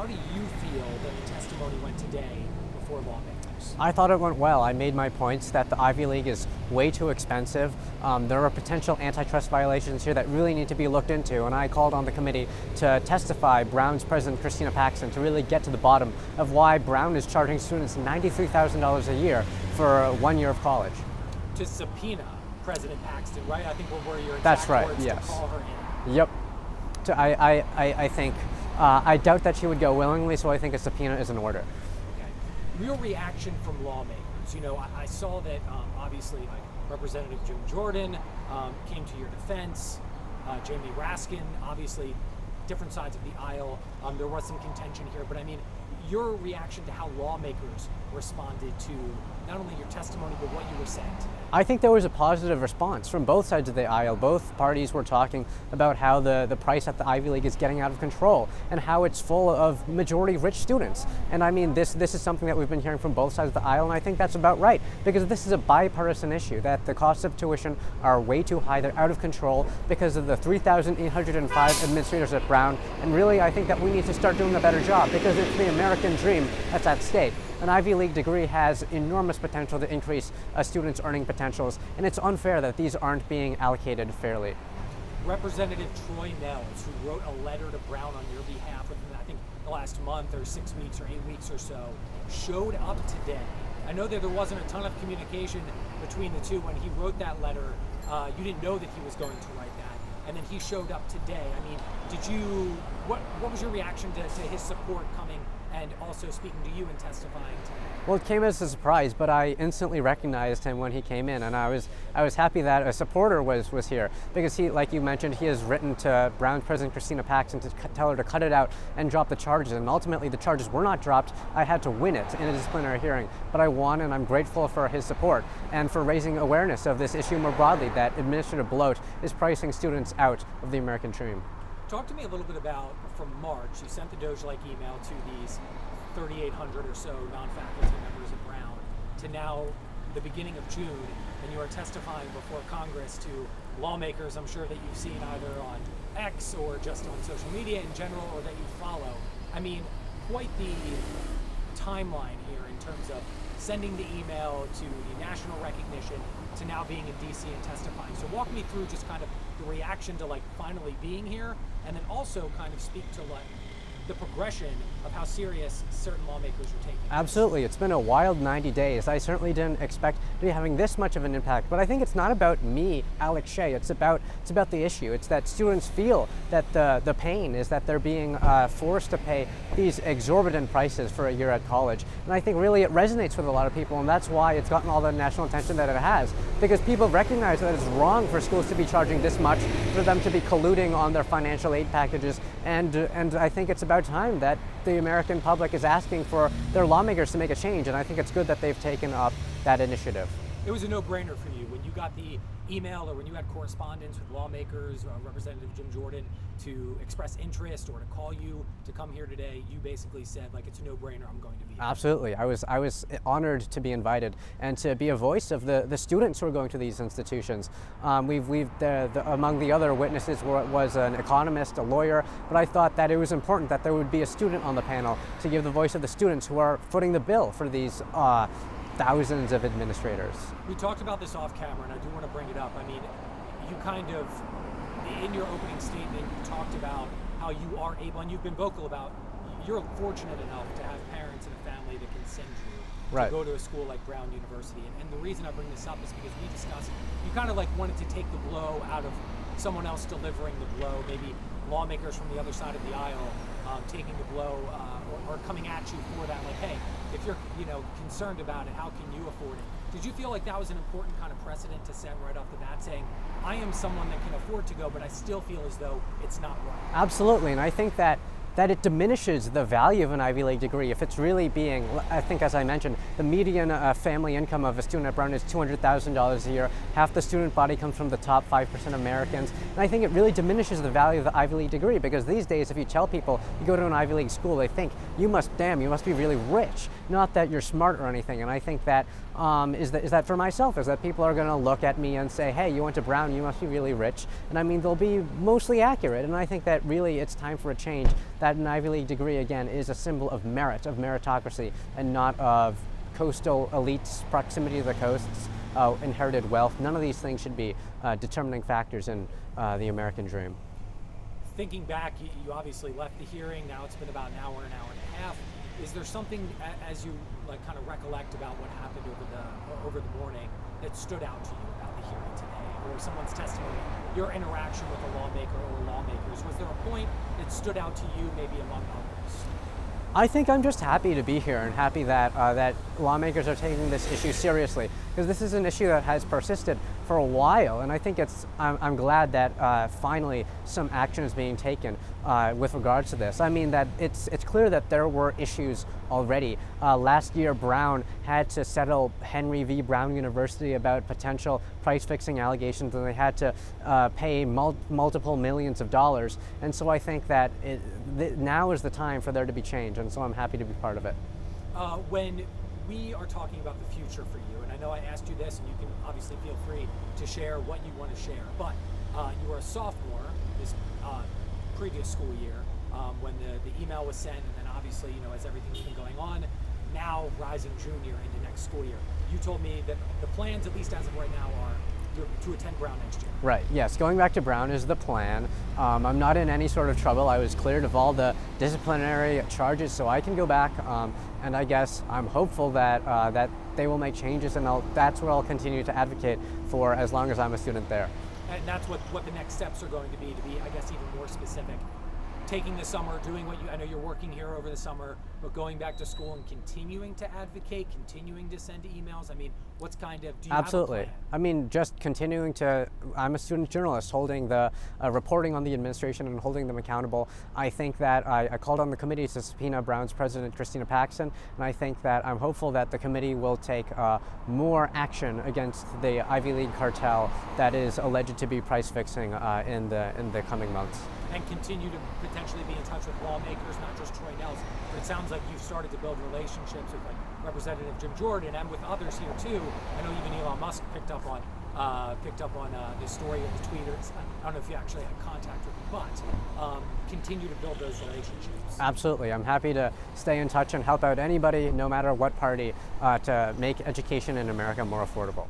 How do you feel that the testimony went today before lawmakers? I thought it went well. I made my points that the Ivy League is way too expensive. There are potential antitrust violations here that really need to be looked into, and I called on the committee to testify Brown's president, Christina Paxson, to really get to the bottom of why Brown is charging students $93,000 a year for 1 year of college. To subpoena President Paxson, right? I think we'll worry your exact That's right, words yes. to call her in. Yep. I think, I doubt that she would go willingly, so I think a subpoena is in order. Real reaction from lawmakers. You know, I saw that obviously like Representative Jim Jordan came to your defense, Jamie Raskin, obviously different sides of the aisle. There was some contention here, but I mean, your reaction to how lawmakers responded to not only your testimony, but what you were saying today. I think there was a positive response from both sides of the aisle. Both parties were talking about how the price at the Ivy League is getting out of control and how it's full of majority rich students. And I mean, this is something that we've been hearing from both sides of the aisle, and I think that's about right, because this is a bipartisan issue, that the costs of tuition are way too high, they're out of control because of the 3,805 administrators at Brown, and really I think that we need to start doing a better job, because it's the American dream that's at stake. An Ivy League degree has enormous potential to increase a student's earning potentials, and it's unfair that these aren't being allocated fairly. Representative Troy Nels, who wrote a letter to Brown on your behalf within, I think, the last month or 6 weeks or 8 weeks or so, showed up today. I know that there wasn't a ton of communication between the two when he wrote that letter. You didn't know that he was going to write that, and then he showed up today. I mean, what was your reaction to his support coming and also speaking to you and testifying today? Well, it came as a surprise, but I instantly recognized him when he came in, and I was happy that a supporter was here, because he, like you mentioned, he has written to Brown's president Christina Paxson to tell her to cut it out and drop the charges, and ultimately the charges were not dropped. I had to win it in a disciplinary hearing, but I won, and I'm grateful for his support and for raising awareness of this issue more broadly, that administrative bloat is pricing students out of the American dream. Talk to me a little bit about, from March, you sent the Doge-like email to these 3,800 or so non-faculty members of Brown, to now the beginning of June, and you are testifying before Congress to lawmakers I'm sure that you've seen either on X or just on social media in general, or that you follow. I mean, quite the timeline here in terms of sending the email to the national recognition to now being in DC and testifying. So walk me through just kind of the reaction to like finally being here, and then also kind of speak to like the progression of how serious certain lawmakers are taking. Absolutely, it's been a wild 90 days. I certainly didn't expect to be having this much of an impact, but I think it's not about me, Alex Shea. It's about the issue. It's that students feel that the pain is that they're being forced to pay these exorbitant prices for a year at college. And I think really it resonates with a lot of people, and that's why it's gotten all the national attention that it has, because people recognize that it's wrong for schools to be charging this much, for them to be colluding on their financial aid packages, and I think it's about time that the American public is asking for their lawmakers to make a change, and I think it's good that they've taken up that initiative. It was a no-brainer for you when you got the email, or when you had correspondence with lawmakers, Representative Jim Jordan, to express interest or to call you to come here today. You basically said, like, it's a no-brainer, I'm going to be here. Absolutely. I was honored to be invited and to be a voice of the students who are going to these institutions. Among the other witnesses was an economist, a lawyer, but I thought that it was important that there would be a student on the panel to give the voice of the students who are footing the bill for these thousands of administrators. We talked about this off camera, and I do want to bring it up. I mean, you kind of, in your opening statement, you talked about how you are able, and you've been vocal about, you're fortunate enough to have parents and a family that can send you to go to a school like Brown University. And the reason I bring this up is because we discussed, you kind of like wanted to take the blow out of someone else delivering the blow, maybe lawmakers from the other side of the aisle taking the blow or coming at you for that, like, hey, if you're concerned about it, how can you afford it? Did you feel like that was an important kind of precedent to set right off the bat, saying, I am someone that can afford to go, but I still feel as though it's not right? Absolutely, and I think that it diminishes the value of an Ivy League degree if it's really being, I think as I mentioned, the median family income of a student at Brown is $200,000 a year. Half the student body comes from the top 5% Americans. And I think it really diminishes the value of the Ivy League degree, because these days if you tell people you go to an Ivy League school, they think you must be really rich, not that you're smart or anything. And I think that is that for myself, is that people are going to look at me and say, hey, you went to Brown, you must be really rich. And I mean, they'll be mostly accurate. And I think that really it's time for a change, that an Ivy League degree, again, is a symbol of merit, of meritocracy, and not of coastal elites, proximity to the coasts, inherited wealth. None of these things should be determining factors in the American dream. Thinking back, you obviously left the hearing. Now it's been about an hour and a half. Is there something, as you like kind of recollect about what happened over the morning, that stood out to you about the hearing today, or someone's testimony, your interaction with a lawmaker or lawmakers? Was there a point that stood out to you, maybe among others? I think I'm just happy to be here and happy that that lawmakers are taking this issue seriously, because this is an issue that has persisted for a while, and I think I'm glad that finally some action is being taken with regards to this. I mean, that it's clear that there were issues already. Last year, Brown had to settle Henry v. Brown University about potential price-fixing allegations, and they had to pay multiple millions of dollars. And so I think that now is the time for there to be change, and so I'm happy to be part of it. When we are talking about the future for you, and I know I asked you this, and you can obviously feel free to share what you want to share, but you were a sophomore this previous school year when the email was sent, and then obviously, as everything's been going on, now rising junior into next school year. You told me that the plans, at least as of right now, are to attend Brown next year. Right, yes, going back to Brown is the plan. I'm not in any sort of trouble. I was cleared of all the disciplinary charges, so I can go back, and I guess I'm hopeful that that they will make changes, and that's what I'll continue to advocate for as long as I'm a student there. And that's what the next steps are going to be, I guess, even more specific. Taking the summer, doing what I know you're working here over the summer, but going back to school and continuing to advocate, continuing to send emails. I mean, what's kind of, do you Absolutely. have a plan? I mean, just continuing to, I'm a student journalist holding the, reporting on the administration and holding them accountable. I think that I called on the committee to subpoena Brown's president, Christina Paxson, and I think that I'm hopeful that the committee will take more action against the Ivy League cartel that is alleged to be price fixing in the coming months. And continue to potentially be in touch with lawmakers, not just Troy Nels, but it sounds like you've started to build relationships with like Representative Jim Jordan and with others here too. I know even Elon Musk picked up on the story of the tweeters. I don't know if you actually had contact with him, but continue to build those relationships. Absolutely. I'm happy to stay in touch and help out anybody, no matter what party, to make education in America more affordable.